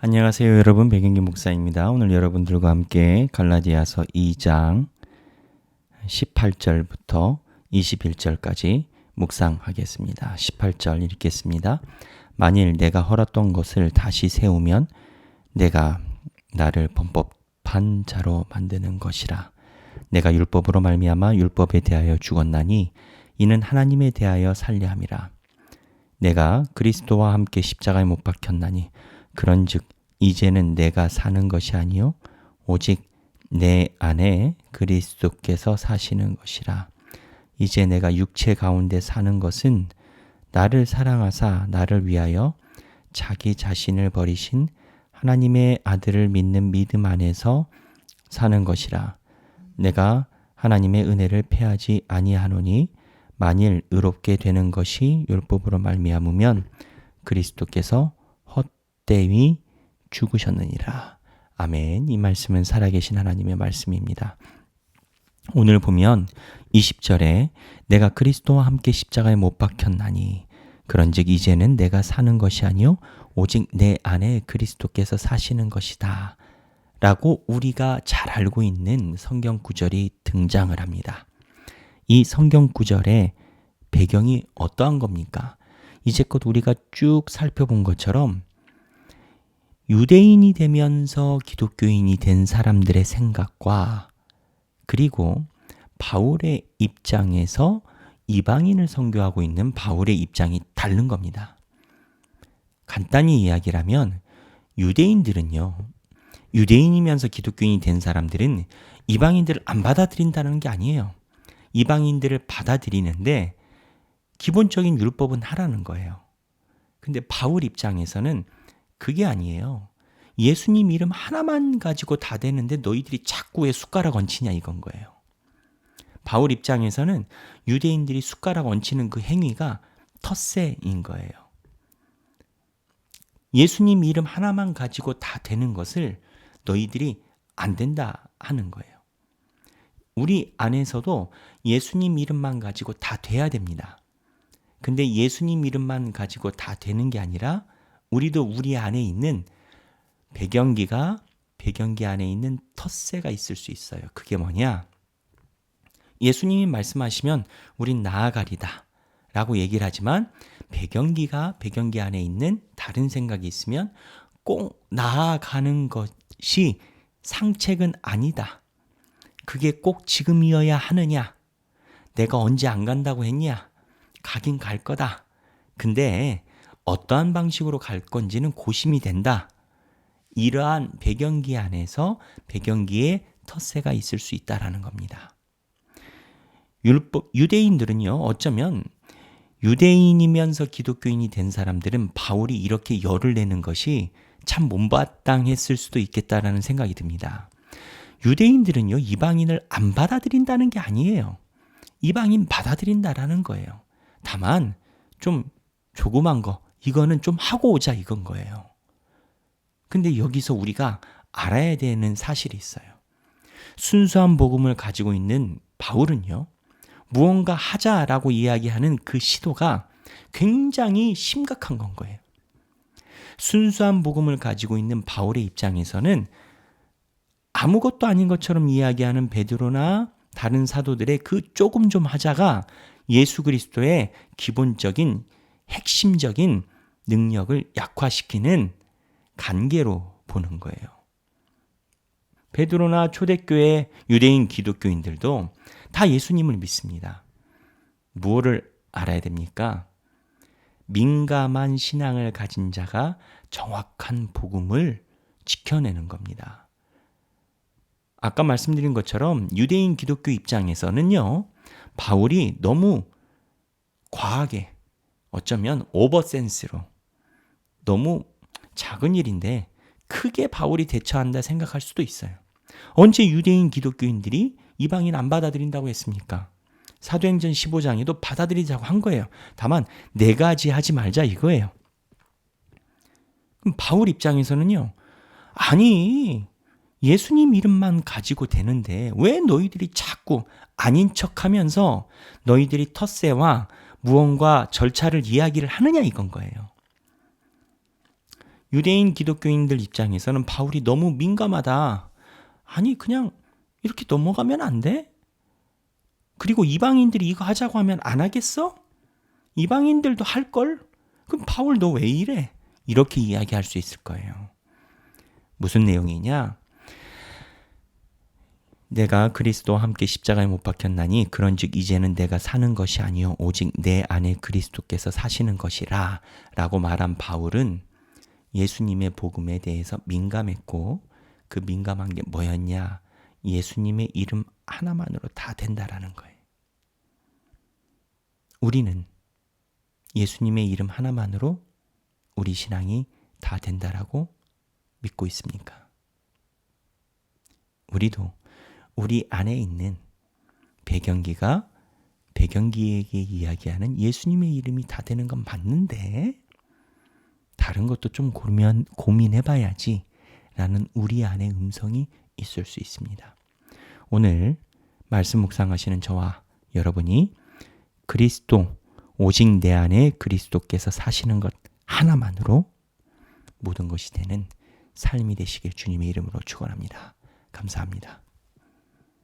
안녕하세요 여러분, 백영기 목사입니다. 오늘 여러분들과 함께 갈라디아서 2장 18절부터 21절까지 묵상하겠습니다. 18절 읽겠습니다. 만일 내가 헐었던 것을 다시 세우면 내가 나를 범법한 자로 만드는 것이라. 내가 율법으로 말미암아 율법에 대하여 죽었나니 이는 하나님에 대하여 살려 함이라. 내가 그리스도와 함께 십자가에 못 박혔나니 그런즉 이제는 내가 사는 것이 아니요 오직 내 안에 그리스도께서 사시는 것이라. 이제 내가 육체 가운데 사는 것은 나를 사랑하사 나를 위하여 자기 자신을 버리신 하나님의 아들을 믿는 믿음 안에서 사는 것이라. 내가 하나님의 은혜를 패하지 아니하노니 만일 의롭게 되는 것이 율법으로 말미암으면 그리스도께서 헛되이 죽으셨느니라. 아멘. 이 말씀은 살아계신 하나님의 말씀입니다. 오늘 보면 20절에 내가 그리스도와 함께 십자가에 못 박혔나니 그런즉 이제는 내가 사는 것이 아니요 오직 내 안에 그리스도께서 사시는 것이다 라고 우리가 잘 알고 있는 성경 구절이 등장을 합니다. 이 성경 구절의 배경이 어떠한 겁니까? 이제껏 우리가 쭉 살펴본 것처럼 유대인이 되면서 기독교인이 된 사람들의 생각과 그리고 바울의 입장에서 이방인을 선교하고 있는 바울의 입장이 다른 겁니다. 간단히 이야기를 하면 유대인들은요, 유대인이면서 기독교인이 된 사람들은 이방인들을 안 받아들인다는 게 아니에요. 이방인들을 받아들이는데 기본적인 율법은 하라는 거예요. 근데 바울 입장에서는 그게 아니에요. 예수님 이름 하나만 가지고 다 되는데 너희들이 자꾸 왜 숟가락 얹히냐 이건 거예요. 바울 입장에서는 유대인들이 숟가락 얹히는 그 행위가 텃세인 거예요. 예수님 이름 하나만 가지고 다 되는 것을 너희들이 안 된다 하는 거예요. 우리 안에서도 예수님 이름만 가지고 다 돼야 됩니다. 근데 예수님 이름만 가지고 다 되는 게 아니라 우리도 우리 안에 있는 배경기 안에 있는 텃세가 있을 수 있어요. 그게 뭐냐? 예수님이 말씀하시면 우린 나아가리다 라고 얘기를 하지만 배경기 안에 있는 다른 생각이 있으면 꼭 나아가는 것이 상책은 아니다. 그게 꼭 지금이어야 하느냐? 내가 언제 안 간다고 했냐? 가긴 갈 거다. 근데 어떠한 방식으로 갈 건지는 고심이 된다. 이러한 배경기 안에서 배경기에 텃세가 있을 수 있다라는 겁니다. 유대인들은요, 어쩌면 유대인이면서 기독교인이 된 사람들은 바울이 이렇게 열을 내는 것이 참 못마땅했을 수도 있겠다라는 생각이 듭니다. 유대인들은요, 이방인을 안 받아들인다는 게 아니에요. 이방인 받아들인다라는 거예요. 다만 좀 조그만 거, 이거는 좀 하고 오자 이건 거예요. 근데 여기서 우리가 알아야 되는 사실이 있어요. 순수한 복음을 가지고 있는 바울은요, 무언가 하자라고 이야기하는 그 시도가 굉장히 심각한 건 거예요. 순수한 복음을 가지고 있는 바울의 입장에서는 아무것도 아닌 것처럼 이야기하는 베드로나 다른 사도들의 그 조금 좀 하자가 예수 그리스도의 기본적인 핵심적인 능력을 약화시키는 관계로 보는 거예요. 베드로나 초대교회 유대인 기독교인들도 다 예수님을 믿습니다. 무엇을 알아야 됩니까? 민감한 신앙을 가진 자가 정확한 복음을 지켜내는 겁니다. 아까 말씀드린 것처럼 유대인 기독교 입장에서는요, 바울이 너무 과하게 어쩌면 오버센스로 너무 작은 일인데 크게 바울이 대처한다 생각할 수도 있어요. 언제 유대인 기독교인들이 이방인 안 받아들인다고 했습니까? 사도행전 15장에도 받아들이자고 한 거예요. 다만 네 가지 하지 말자 이거예요. 그럼 바울 입장에서는요, 아니 예수님 이름만 가지고 되는데 왜 너희들이 자꾸 아닌 척하면서 너희들이 텃세와 무언가 절차를 이야기를 하느냐 이건 거예요. 유대인 기독교인들 입장에서는 바울이 너무 민감하다. 아니 그냥 이렇게 넘어가면 안 돼? 그리고 이방인들이 이거 하자고 하면 안 하겠어? 이방인들도 할걸? 그럼 바울 너 왜 이래? 이렇게 이야기할 수 있을 거예요. 무슨 내용이냐? 내가 그리스도와 함께 십자가에 못 박혔나니 그런즉 이제는 내가 사는 것이 아니요 오직 내 안에 그리스도께서 사시는 것이라 라고 말한 바울은 예수님의 복음에 대해서 민감했고 그 민감한 게 뭐였냐? 예수님의 이름 하나만으로 다 된다라는 거예요. 우리는 예수님의 이름 하나만으로 우리 신앙이 다 된다라고 믿고 있습니까? 우리도 우리 안에 있는 배경기가 배경기에게 이야기하는 예수님의 이름이 다 되는 건 맞는데 다른 것도 좀 고민해봐야지 라는 우리 안의 음성이 있을 수 있습니다. 오늘 말씀 묵상하시는 저와 여러분이 그리스도, 오직 내 안에 그리스도께서 사시는 것 하나만으로 모든 것이 되는 삶이 되시길 주님의 이름으로 축원합니다. 감사합니다.